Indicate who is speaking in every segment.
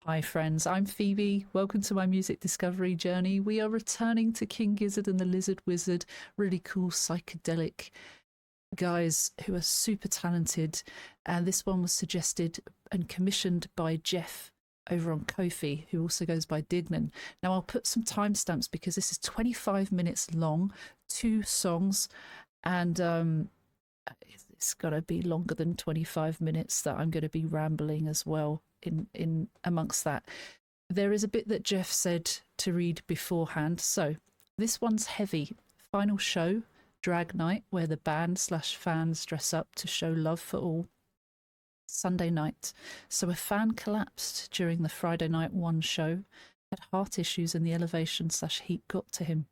Speaker 1: Hi, friends. I'm Phoebe. Welcome to my music discovery journey. We are returning to King Gizzard and the Lizard Wizard. Really cool psychedelic guys who are super talented. And this one was suggested and commissioned by Jeff over on Ko-fi, who also goes by Dignan. Now, I'll put some timestamps because this is 25 minutes long, two songs, and it's got to be longer than 25 minutes that I'm going to be rambling as well in amongst that. There is a bit that Jeff said to read beforehand. So this one's heavy. Final show, drag night, where the band / fans dress up to show love for all. Sunday night. So a fan collapsed during the Friday night one show, had heart issues and the elevation / heat got to him.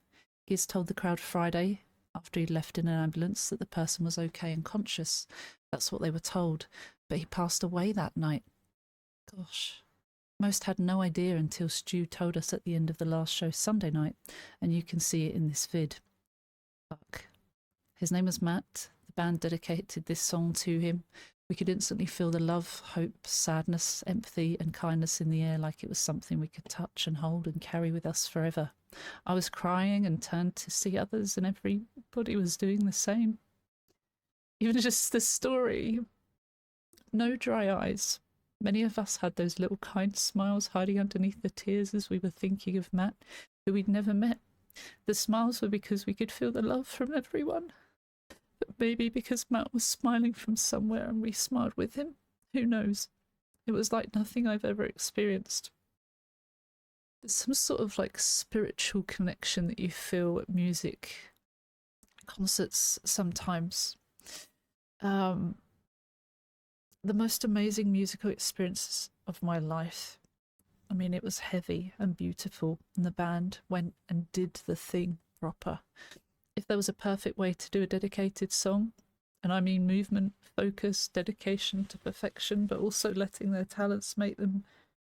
Speaker 1: Gizz told the crowd Friday, after he'd left in an ambulance, that the person was okay and conscious. That's what they were told. But he passed away that night. Gosh. Most had no idea until Stu told us at the end of the last show Sunday night, and you can see it in this vid. Fuck. His name was Matt. The band dedicated this song to him. We could instantly feel the love, hope, sadness, empathy, and kindness in the air, like it was something we could touch and hold and carry with us forever. I was crying and turned to see others, and everybody was doing the same. Even just the story. No dry eyes. Many of us had those little kind smiles hiding underneath the tears as we were thinking of Matt, who we'd never met. The smiles were because we could feel the love from everyone. But maybe because Matt was smiling from somewhere and we smiled with him. Who knows? It was like nothing I've ever experienced. There's some sort of like spiritual connection that you feel at music concerts sometimes. The most amazing musical experiences of my life. I mean, it was heavy and beautiful, and the band went and did the thing proper. If there was a perfect way to do a dedicated song, and I mean movement, focus, dedication to perfection, but also letting their talents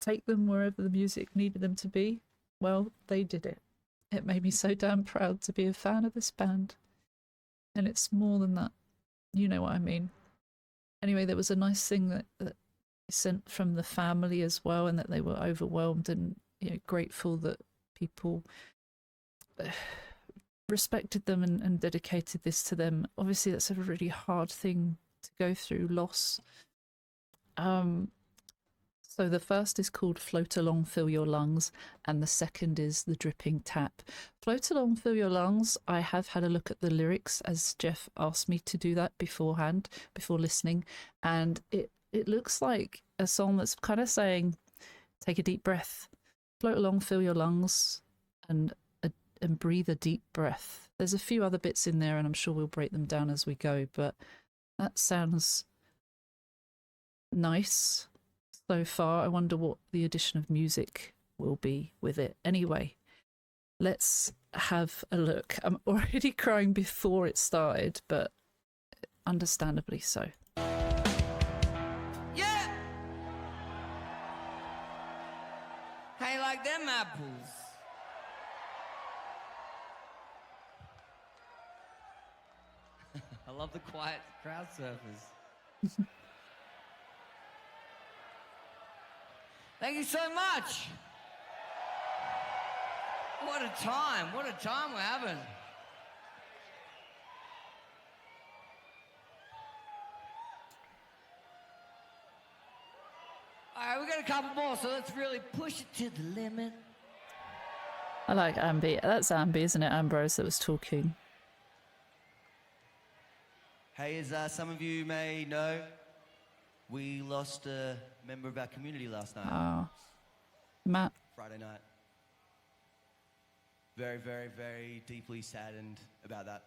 Speaker 1: take them wherever the music needed them to be, well, they did it. It made me so damn proud to be a fan of this band. And it's more than that. You know what I mean. Anyway, there was a nice thing that sent from the family as well, and that they were overwhelmed and grateful that people respected them and dedicated this to them. Obviously, that's a really hard thing to go through, loss. So the first is called Float Along, Fill Your Lungs, and the second is The Dripping Tap. Float Along, Fill Your Lungs, I have had a look at the lyrics as Jeff asked me to do that beforehand, before listening, and it looks like a song that's kind of saying, take a deep breath, float along, fill your lungs, and breathe a deep breath. There's a few other bits in there, and I'm sure we'll break them down as we go, but that sounds nice. So far, I wonder what the addition of music will be with it. Anyway, let's have a look. I'm already crying before it started, but understandably so.
Speaker 2: Yeah! How you like them apples? I love the quiet crowd surfers. Thank you so much. What a time we're having. All right, we got a couple more, so let's really push it to the limit.
Speaker 1: I like Ambi. That's Ambi, isn't it? Ambrose that was talking.
Speaker 3: Hey, as some of you may know, we lost a member of our community last night.
Speaker 1: Matt.
Speaker 3: Friday night. Very, very, very deeply saddened about that.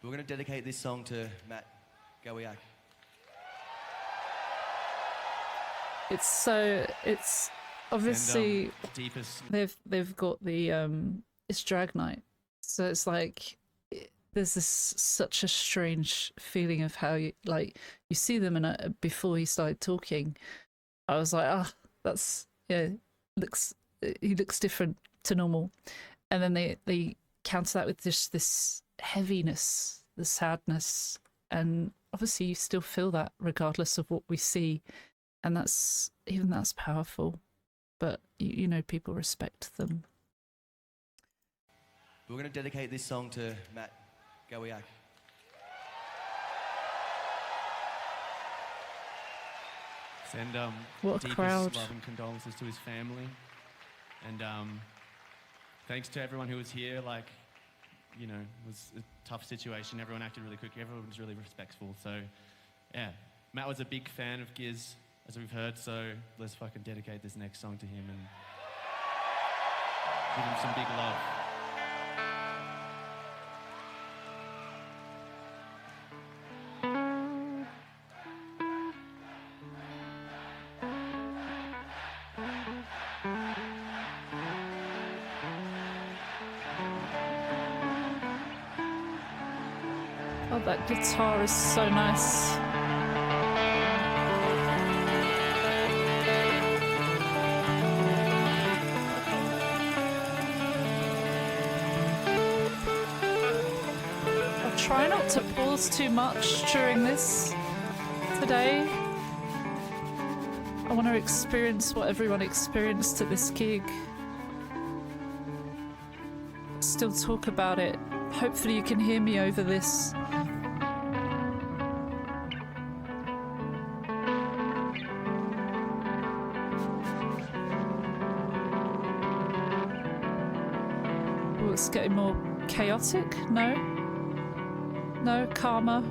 Speaker 3: We're going to dedicate this song to Matt Gawiak.
Speaker 1: It's obviously
Speaker 4: deepest.
Speaker 1: They've got the it's drag night, so it's like there's this such a strange feeling of how you see them, and before he started talking, I was like, that's he looks different to normal, and then they counter that with just this heaviness, the sadness, and obviously you still feel that regardless of what we see, and that's powerful. But you know, people respect them.
Speaker 3: We're going to dedicate this song to Matt Gawiak.
Speaker 4: Send
Speaker 1: What a
Speaker 4: deepest
Speaker 1: crowd.
Speaker 4: love and condolences to his family, and thanks to everyone who was here. Like, you know, it was a tough situation. Everyone acted really quickly. Everyone was really respectful. So, yeah, Matt was a big fan of Gizz, as we've heard. So let's fucking dedicate this next song to him and give him some big love.
Speaker 1: Oh, that guitar is so nice. I'll try not to pause too much during this today. I want to experience what everyone experienced at this gig. Still talk about it. Hopefully you can hear me over this. Oh, it's getting more chaotic? No? No? Calmer?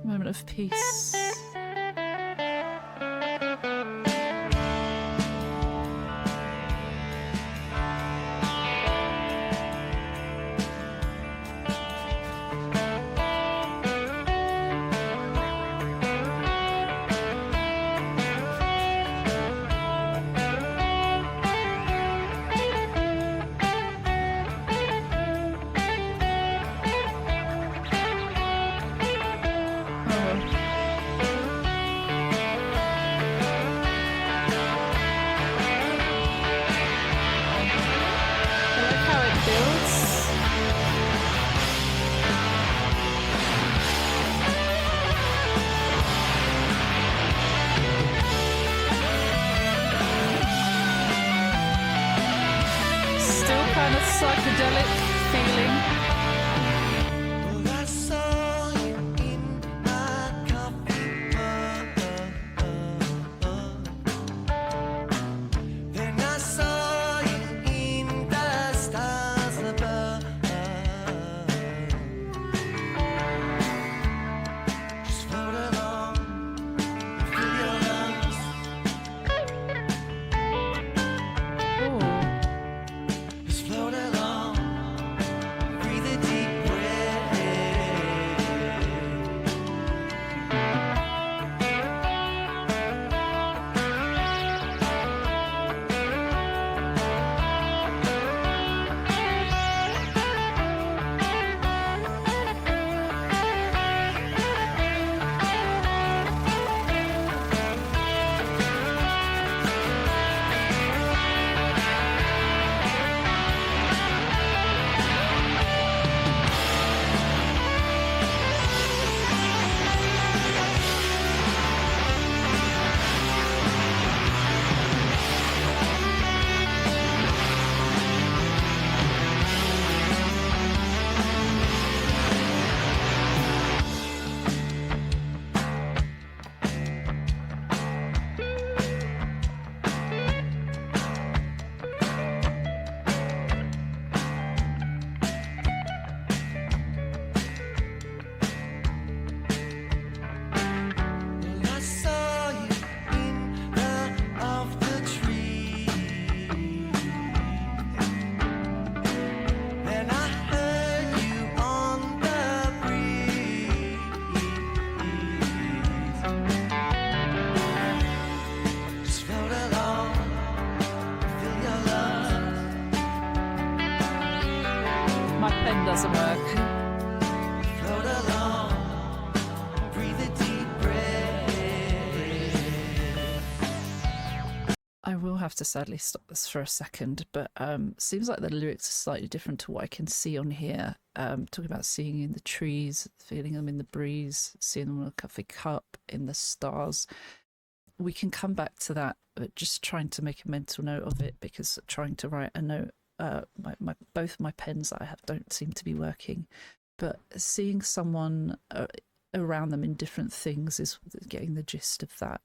Speaker 1: Moment of peace. Psychedelic feeling.
Speaker 5: I saw you in my coffee then I saw you in the stars above. Just float along and fill your lungs. Just float along. Breathe a deep breath. I saw you in the of the tree. Then I heard you on the breeze. Just float along, fill your lungs.
Speaker 1: My pen doesn't work.
Speaker 5: Float along, breathe a deep breath.
Speaker 1: I will have to sadly stop this for a second, but seems like the lyrics are slightly different to what I can see on here. Talking about seeing in the trees, feeling them in the breeze, seeing them on a coffee cup, in the stars. We can come back to that, but just trying to make a mental note of it, because trying to write a note, both my pens that I have don't seem to be working. But seeing someone around them in different things is getting the gist of that.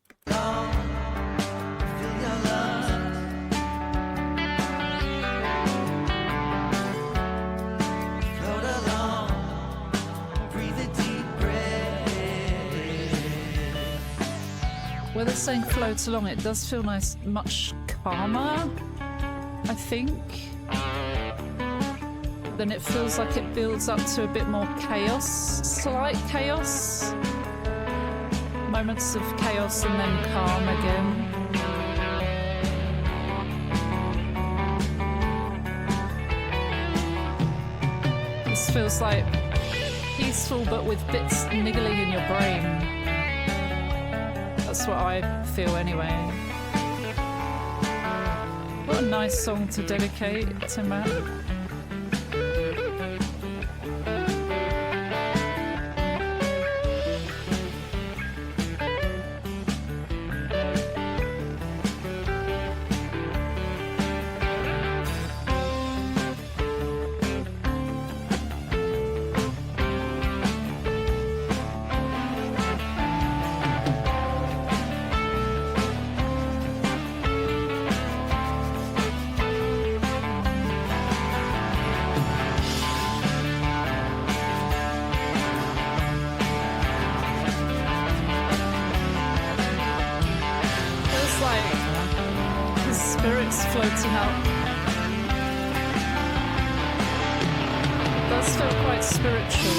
Speaker 1: Where they're saying floats along, it does feel nice, much calmer, I think. Then it feels like it builds up to a bit more chaos, slight chaos. Moments of chaos and then calm again. This feels like peaceful but with bits niggling in your brain. That's what I feel anyway. What a nice song to dedicate to Matt. Spirits floating up. It does feel quite spiritual.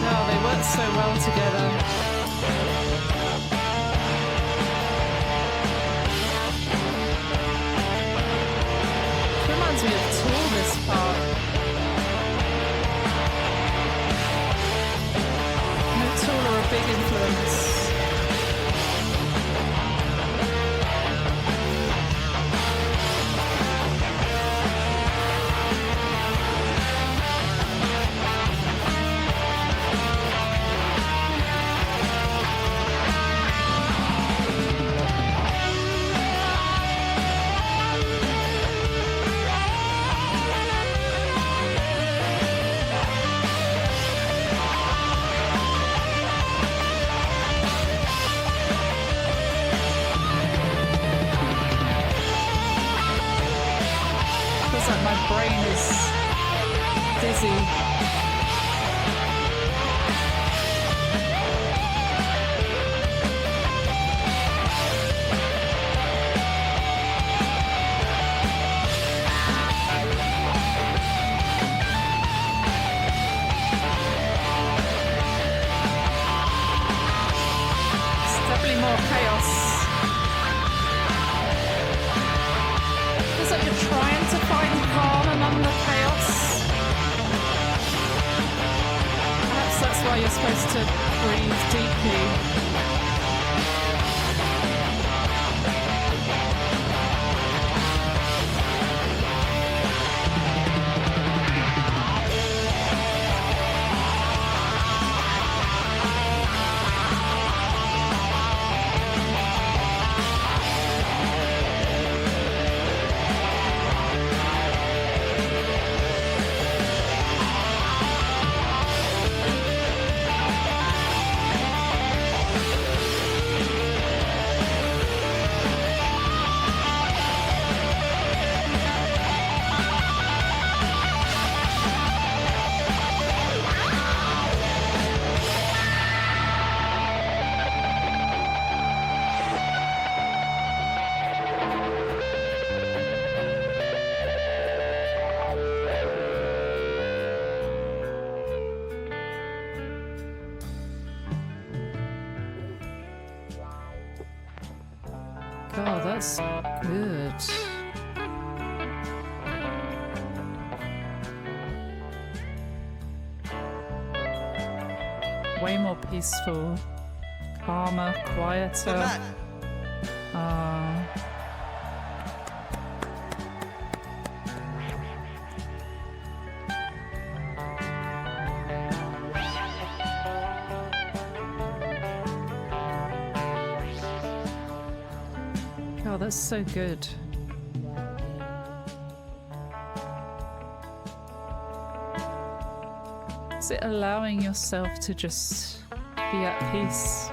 Speaker 1: Oh, they work so well together. Me of Tool, this part. No, Tool are a big influence. My brain is dizzy. It's definitely more chaos. You're trying to find calm among the chaos. Perhaps that's why you're supposed to breathe deeply. God, that's good. way more peaceful, calmer,
Speaker 3: So
Speaker 1: quieter.
Speaker 3: Matt,
Speaker 1: Oh, that's so good. Is it allowing yourself to just be at peace?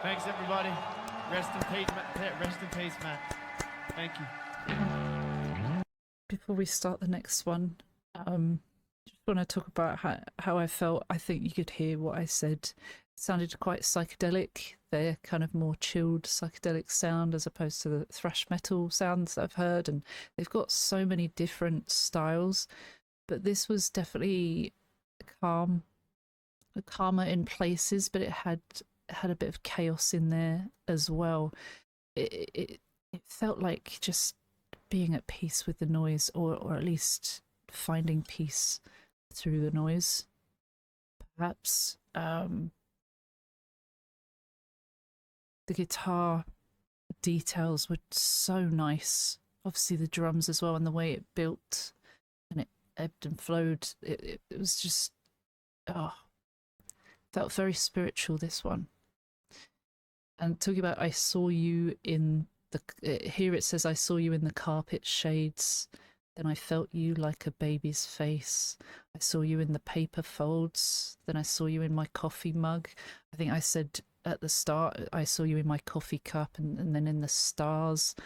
Speaker 4: Thanks, everybody. Rest in peace, Matt. Rest in peace, Matt. Thank you.
Speaker 1: Before we start the next one, just want to talk about how I felt. I think you could hear what I said. It sounded quite psychedelic. They're kind of more chilled psychedelic sound as opposed to the thrash metal sounds that I've heard. And they've got so many different styles, but this was definitely calmer in places, but it had a bit of chaos in there as well. It felt like just being at peace with the noise, or at least finding peace through the noise, perhaps. The guitar details were so nice. Obviously the drums as well, and the way it built and it ebbed and flowed. It was just, felt very spiritual, this one. And talking about I saw you in the, here it says I saw you in the carpet shades, then I felt you like a baby's face. I saw you in the paper folds, then I saw you in my coffee mug. I think I said at the start, I saw you in my coffee cup, and then in the stars,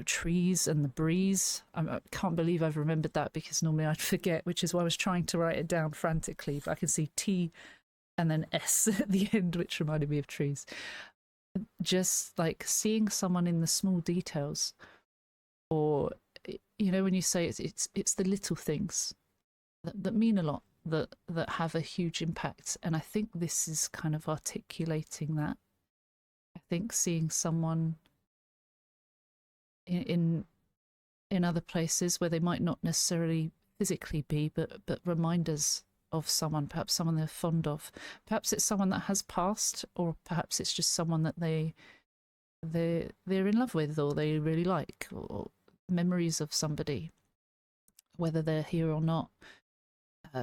Speaker 1: trees and the breeze. I can't believe I've remembered that, because normally I'd forget, which is why I was trying to write it down frantically, but I can see T and then S at the end, which reminded me of trees. Just like seeing someone in the small details, or you know, when you say it's the little things that mean a lot, that have a huge impact. And I think this is kind of articulating that. I think seeing someone in other places where they might not necessarily physically be, but reminders of someone, perhaps someone they're fond of. Perhaps it's someone that has passed, or perhaps it's just someone that they're in love with, or they really like, or memories of somebody, whether they're here or not.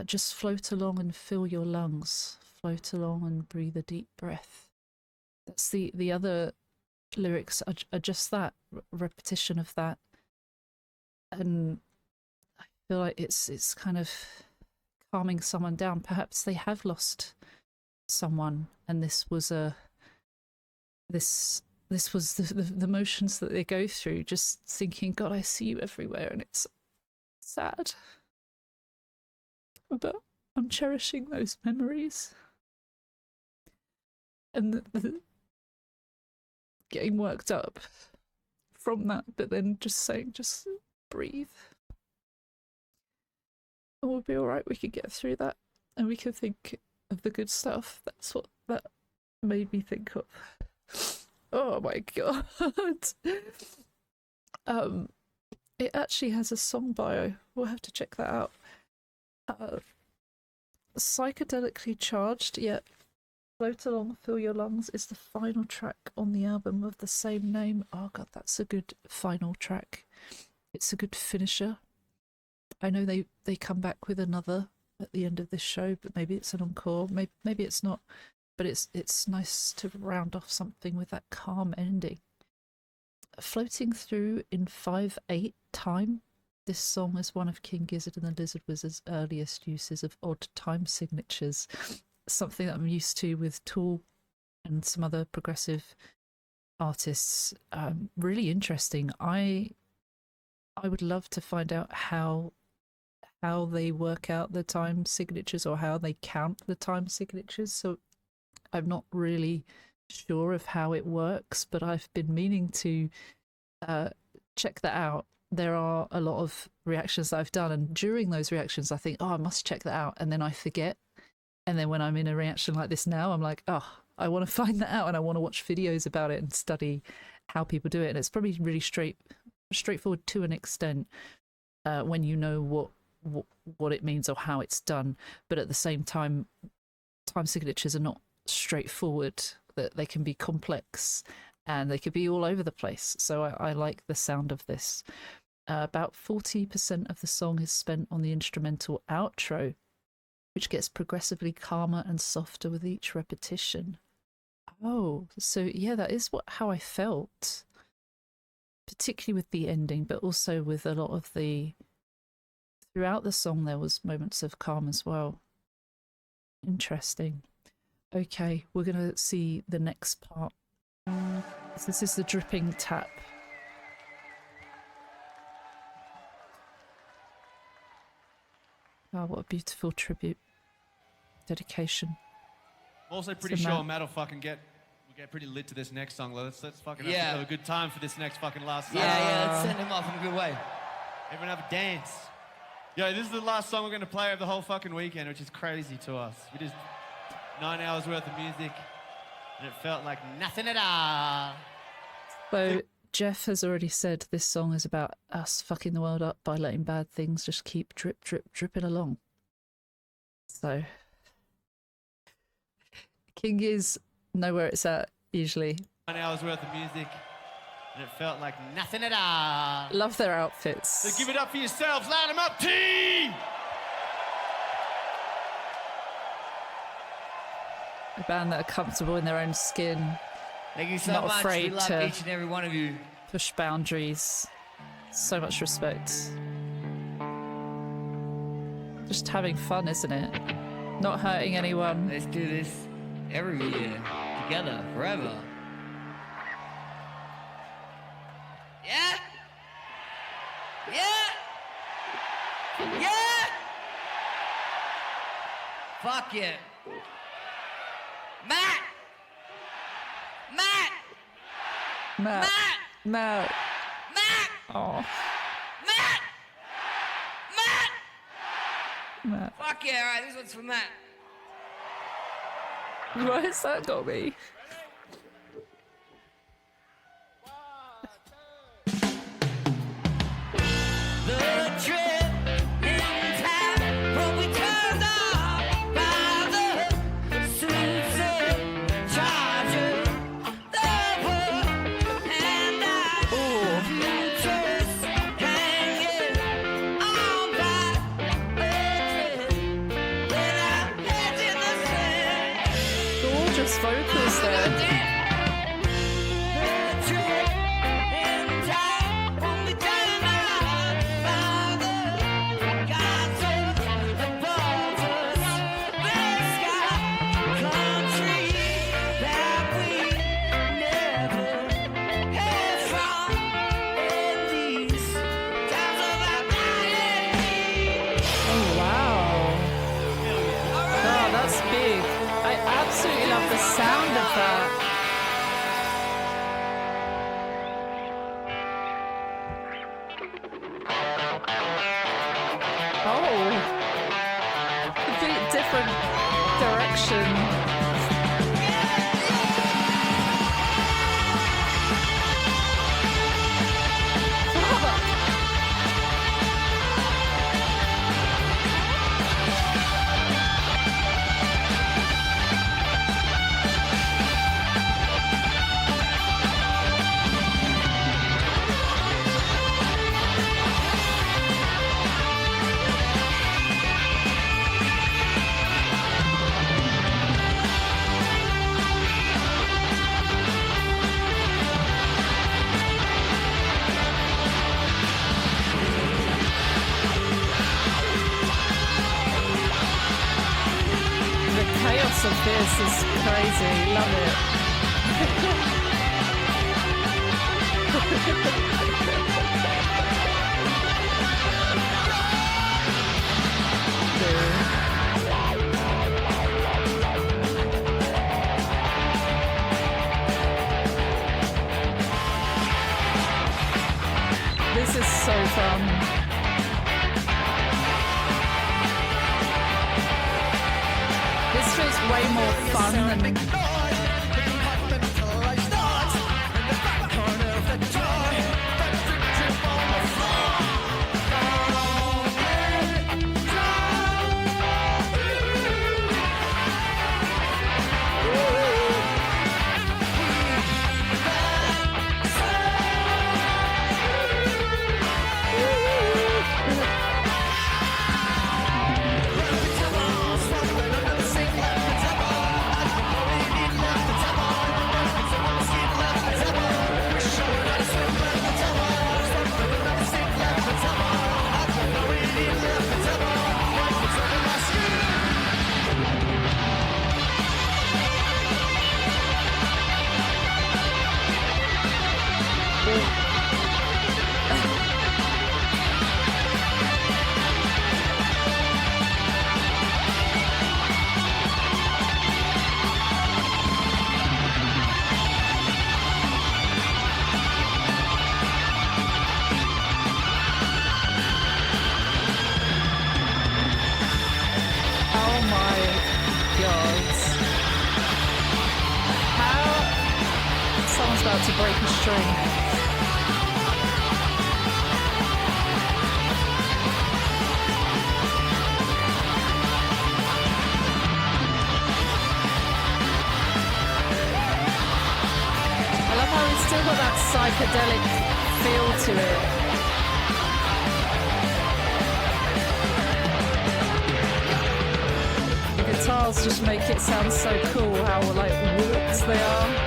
Speaker 1: Just float along and fill your lungs. Float along and breathe a deep breath. That's the other lyrics are just that repetition of that, and I feel like it's kind of calming someone down. Perhaps they have lost someone, and this was the motions that they go through, just thinking, God, I see you everywhere, and it's sad, but I'm cherishing those memories, and getting worked up from that, but then just saying, just breathe, and we'll be all right. We can get through that, and we can think of the good stuff. That's what that made me think of. Oh my God. It actually has a song bio. We'll have to check that out. Psychedelically Charged, yet Float Along, Fill Your Lungs is the final track on the album of the same name. Oh God, that's a good final track. It's a good finisher. I know they come back with another at the end of this show, but maybe it's an encore, maybe it's not, but it's nice to round off something with that calm ending. Floating through in 5/8 time, this song is one of King Gizzard and the Lizard Wizard's earliest uses of odd time signatures, something that I'm used to with Tool and some other progressive artists. Really interesting. I would love to find out how they work out the time signatures, or how they count the time signatures. So I'm not really sure of how it works, but I've been meaning to check that out. there are a lot of reactions that I've done, and during those reactions I think, oh, I must check that out, and then I forget. And then when I'm in a reaction like this now, I'm like, oh, I want to find that out, and I want to watch videos about it and study how people do it. And it's probably really straightforward to an extent when you know what it means or how it's done. But at the same time signatures are not straightforward, that they can be complex and they could be all over the place. So I like the sound of this. About 40% of the song is spent on the instrumental outro, which gets progressively calmer and softer with each repetition. Oh, so yeah, that is how I felt, particularly with the ending, but also with a lot of throughout the song there was moments of calm as well. Interesting. Okay, we're going to see the next part. This is the dripping tap. Oh, what a beautiful tribute. Dedication.
Speaker 4: I'm also pretty sure Matt will fucking get pretty lit to this next song. Let's fucking have a good time for this next fucking last song.
Speaker 2: Yeah, let's send him off in a good way.
Speaker 4: Everyone have a dance. Yo, this is the last song we're going to play over the whole fucking weekend, which is crazy to us. We did 9 hours worth of music, and it felt like nothing at all.
Speaker 1: So Jeff has already said this song is about us fucking the world up by letting bad things just keep dripping along. So King Gizz know where it's at usually.
Speaker 4: 9 hours worth of music, and it felt like nothing at all.
Speaker 1: Love their outfits.
Speaker 4: So give it up for yourselves. Line them up, team!
Speaker 1: A band that are comfortable in their own skin.
Speaker 2: Thank you so
Speaker 1: Not
Speaker 2: much.
Speaker 1: afraid
Speaker 2: We love
Speaker 1: to
Speaker 2: each and every one of you.
Speaker 1: push boundaries. So much respect. Just having fun, isn't it? Not hurting anyone.
Speaker 2: Let's do this every year, together, forever. Yeah? Yeah? Yeah? Fuck yeah. Matt! Matt!
Speaker 1: Matt.
Speaker 2: Matt! Matt!
Speaker 1: Oh,
Speaker 2: Matt! Matt!
Speaker 1: Matt.
Speaker 2: Fuck yeah, alright, this one's for Matt.
Speaker 1: Why has that got me?
Speaker 2: The trip in time when we turned off by the Susan Charger, the world and our futures hanging on by a thread with our heads in the sand.
Speaker 1: Gorgeous vocals there. Absolutely love the sound of that. Oh, complete different direction. Of this is crazy, love it. This is so way more fun than to break a string. I love how it's still got that psychedelic feel to it. The guitars just make it sound so cool, how like warped they are.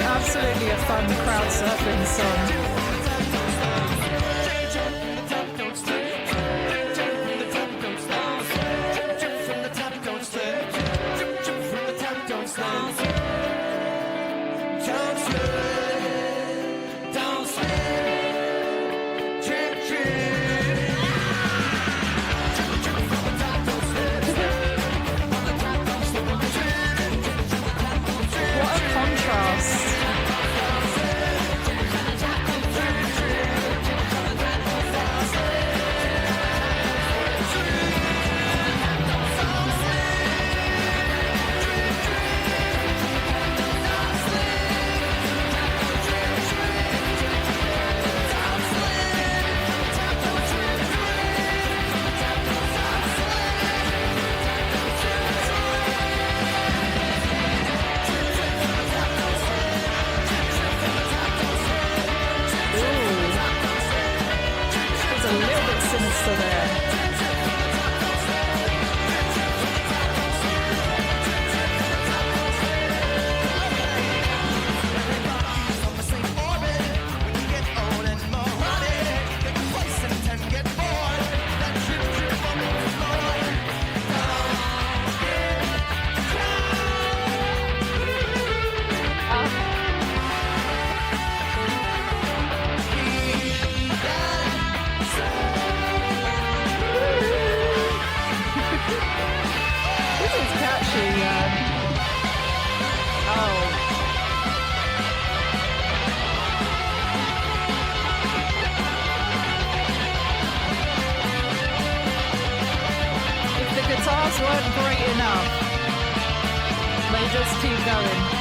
Speaker 1: Absolutely a fun crowd surfing song. What a contrast. Sinister there. Weren't great enough. They just keep going.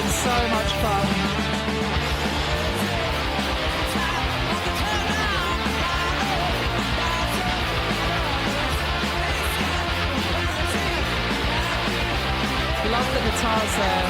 Speaker 1: So much fun. Love the guitars there.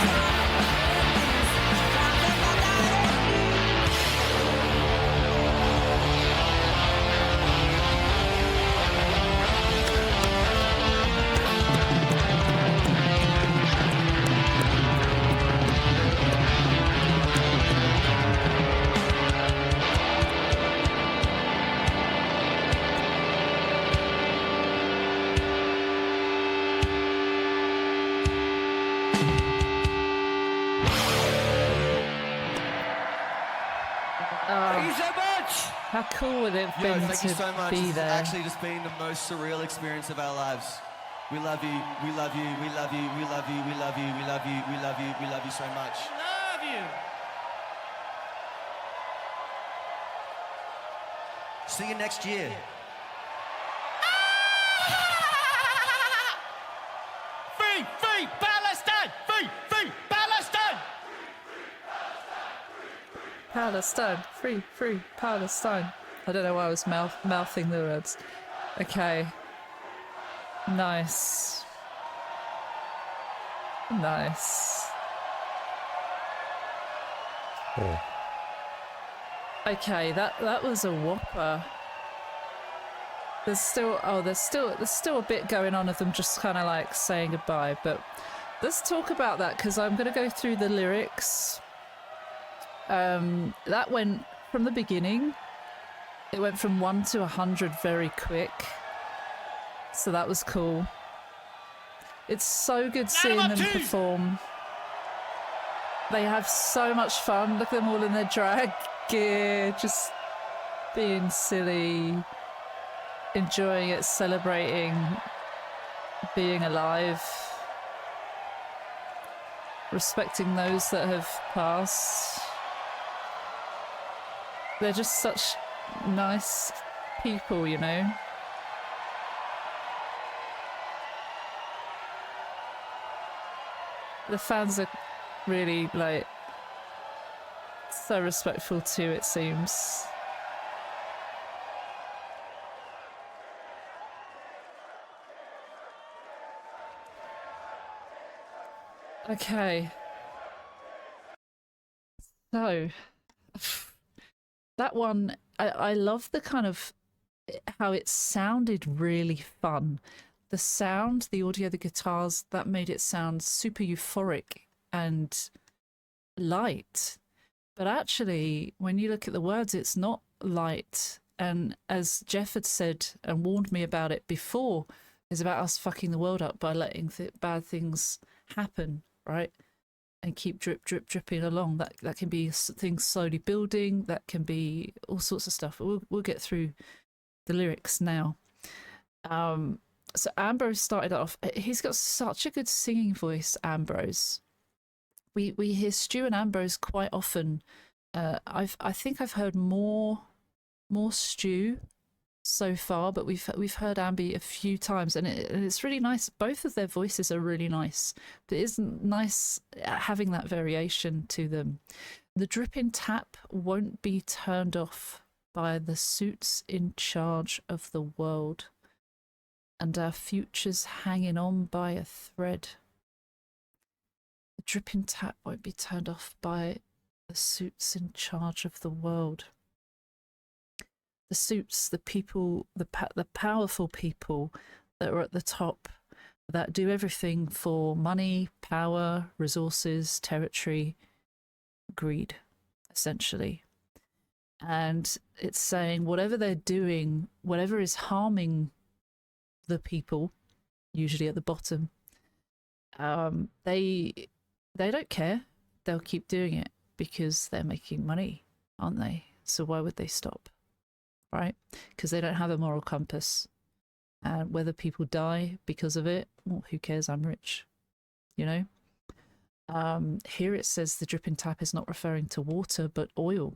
Speaker 2: Thank you so much.
Speaker 1: How cool would it have
Speaker 3: Yo,
Speaker 1: been
Speaker 3: thank you so
Speaker 1: to
Speaker 3: much.
Speaker 1: be
Speaker 3: This
Speaker 1: there?
Speaker 3: has actually just been the most surreal experience of our lives. We love you, we love you, we love you, we love you, we love you, we love you, we love you, we love you so much.
Speaker 4: Love you.
Speaker 3: See you next year.
Speaker 4: Free, free Palestine! Free, free Palestine!
Speaker 1: Palestine, free, free Palestine. I don't know why I was mouthing the words. Okay. Nice. Nice. Okay, that was a whopper. There's still a bit going on of them just kind of like saying goodbye, but let's talk about that because I'm going to go through the lyrics. That went from the beginning. It went from 1 to 100 very quick. So that was cool. It's so good seeing them perform. They have so much fun. Look at them all in their drag gear, just being silly, enjoying it, celebrating, being alive, respecting those that have passed. They're just such nice people, you know? The fans are really, like, so respectful too, it seems. Okay. So, that one, I love the kind of how it sounded really fun. The sound, the audio, the guitars, that made it sound super euphoric and light. But actually, when you look at the words, it's not light. And as Jeff had said and warned me about it before, it's about us fucking the world up by letting bad things happen, right? And keep dripping along. That can be things slowly building. That can be all sorts of stuff. We'll get through the lyrics now. So Ambrose started off. He's got such a good singing voice, Ambrose. We hear Stu and Ambrose quite often. I think I've heard more Stu so far, but we've heard Ambi a few times, and it's really nice. Both of their voices are really nice. But it is nice having that variation to them. The dripping tap won't be turned off by the suits in charge of the world, and our future's hanging on by a thread. The dripping tap won't be turned off by the suits in charge of the world. the suits, the people, the powerful people that are at the top, that do everything for money, power, resources, territory, greed, essentially. And it's saying whatever they're doing, whatever is harming the people, usually at the bottom, they don't care. They'll keep doing it because they're making money, aren't they? So why would they stop? Right? Because they don't have a moral compass. And whether people die because of it, well, who cares? I'm rich, you know? Here it says the dripping tap is not referring to water, but oil.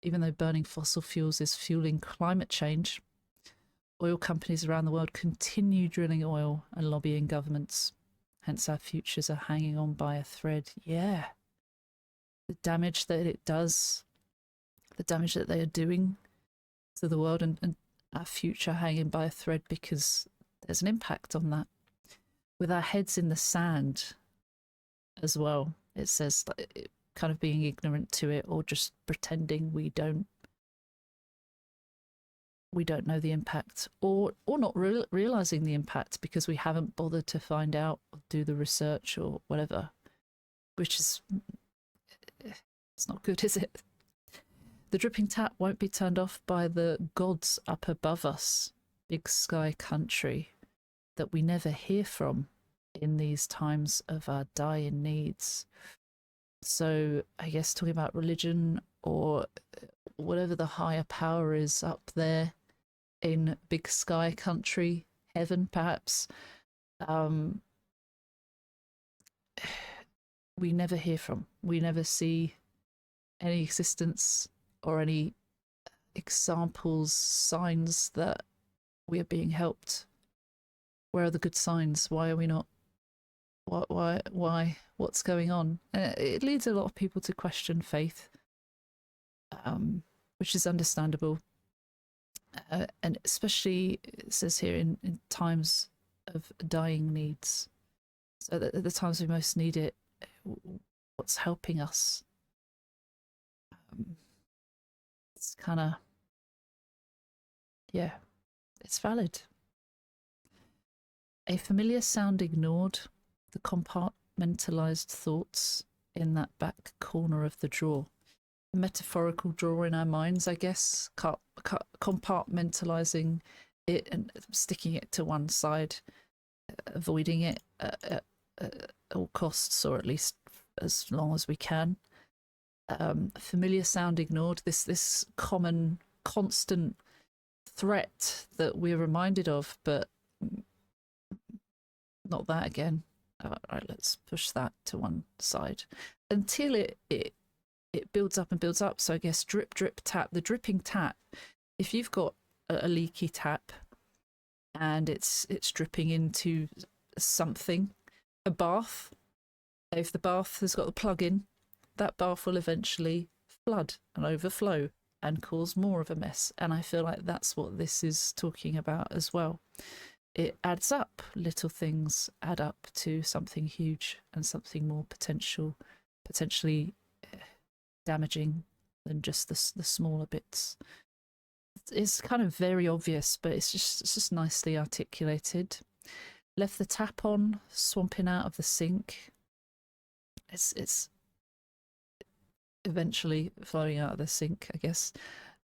Speaker 1: Even though burning fossil fuels is fueling climate change, oil companies around the world continue drilling oil and lobbying governments. Hence our futures are hanging on by a thread. Yeah. The damage that it does, the damage that they are doing to the world, and our future hanging by a thread because there's an impact on that. With our heads in the sand as well, it says kind of being ignorant to it, or just pretending we don't know the impact, or not realizing the impact because we haven't bothered to find out or do the research or whatever, which is, it's not good, is it? The dripping tap won't be turned off by the gods up above us, big sky country that we never hear from in these times of our dying needs. So I guess talking about religion or whatever the higher power is up there in big sky country, heaven perhaps, we never hear from. We never see any existence or any examples, signs that we are being helped. Where are the good signs? Why are we not? Why? What's going on? It leads a lot of people to question faith, which is understandable. And especially, it says here, in times of dying needs. So that at the times we most need it, what's helping us? It's kind of, yeah, it's valid. A familiar sound ignored, the compartmentalized thoughts in that back corner of the drawer. A metaphorical drawer in our minds, I guess, compartmentalizing it and sticking it to one side, avoiding it at all costs, or at least as long as we can. Familiar sound ignored, this common, constant threat that we're reminded of, but not that again. All right, let's push that to one side until it builds up and builds up. So I guess drip, drip, tap. The dripping tap, if you've got a leaky tap and it's dripping into something, a bath, if the bath has got the plug in, that bath will eventually flood and overflow and cause more of a mess. And I feel like that's what this is talking about as well. It adds up. Little things add up to something huge and something more potentially damaging than just the smaller bits. It's kind of very obvious, but it's just nicely articulated. Left the tap on, swamping out of the sink. It's eventually flowing out of the sink, I guess.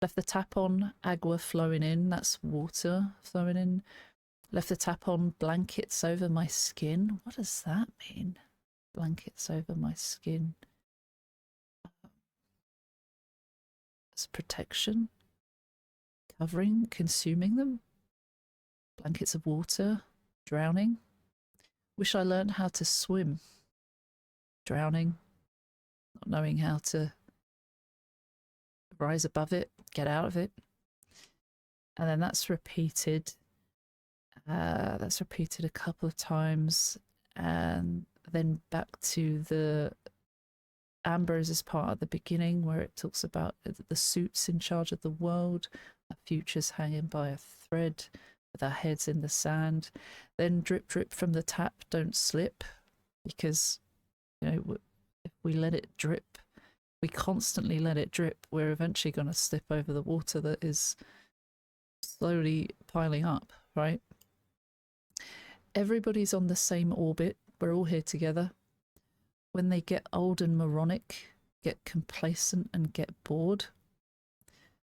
Speaker 1: Left the tap on, agua flowing in, that's water flowing in. Left the tap on, blankets over my skin. What does that mean? Blankets over my skin. As protection, covering, consuming them. Blankets of water, drowning. Wish I learned how to swim. Drowning, not knowing how to rise above it, get out of it. And then that's repeated. That's repeated a couple of times, and then back to the Ambrose part at the beginning where it talks about the suits in charge of the world, our futures hanging by a thread with our heads in the sand. Then drip, drip from the tap, don't slip, because, you know, if we let it drip, we constantly let it drip, we're eventually going to slip over the water that is slowly piling up, right? Everybody's on the same orbit. We're all here together. When they get old and moronic, get complacent and get bored,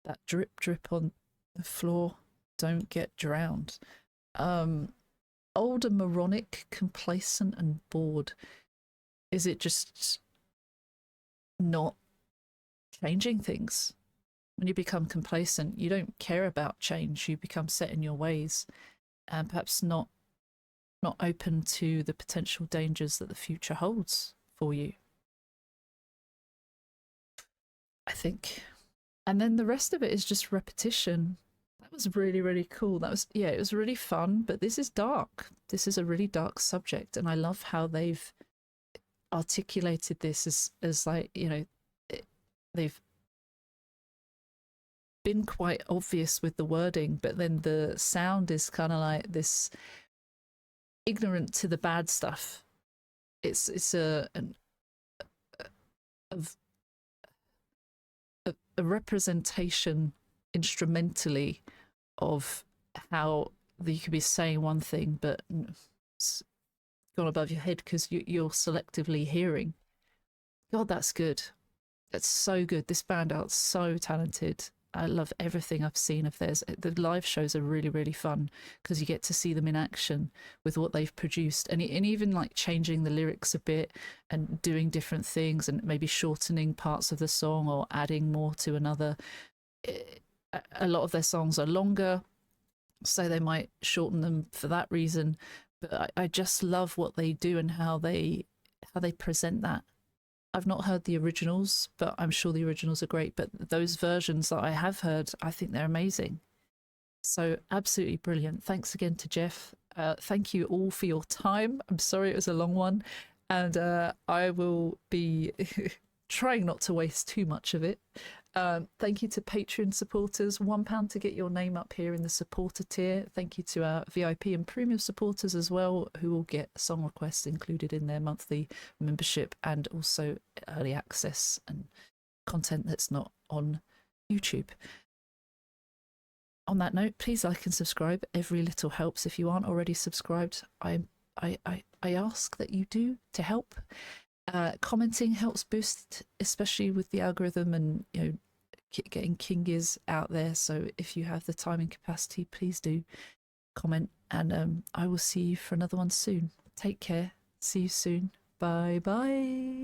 Speaker 1: that drip drip on the floor, don't get drowned. Old and moronic, complacent and bored. Is it just not changing things? When you become complacent, you don't care about change. You become set in your ways, and perhaps not open to the potential dangers that the future holds for you, I think. And then the rest of it is just repetition. That was really, really cool. That was, yeah, it was really fun, but this is dark. This is a really dark subject, and I love how they've articulated this as like, you know, they've been quite obvious with the wording, but then the sound is kind of like this ignorant to the bad stuff. It's a representation instrumentally of how you could be saying one thing but it's gone above your head because you're selectively hearing. God, that's good. That's so good. This band are so talented. I love everything I've seen of theirs. The live shows are really, really fun because you get to see them in action with what they've produced, and even like changing the lyrics a bit and doing different things and maybe shortening parts of the song or adding more to another. A lot of their songs are longer, so they might shorten them for that reason. But I just love what they do and how they present that. I've not heard the originals, but I'm sure the originals are great. But those versions that I have heard, I think they're amazing. So absolutely brilliant. Thanks again to Jeff. Thank you all for your time. I'm sorry it was a long one. And I will be trying not to waste too much of it. Thank you to Patreon supporters. £1 to get your name up here in the supporter tier. Thank you to our VIP and premium supporters as well, who will get song requests included in their monthly membership and also early access and content that's not on YouTube. On that note, please like and subscribe. Every little helps. If you aren't already subscribed, I ask that you do to help. Commenting helps boost, especially with the algorithm and, you know, getting King Gizz out there. So if you have the time and capacity, please do comment, and I will see you for another one soon. Take care. See you soon. Bye bye.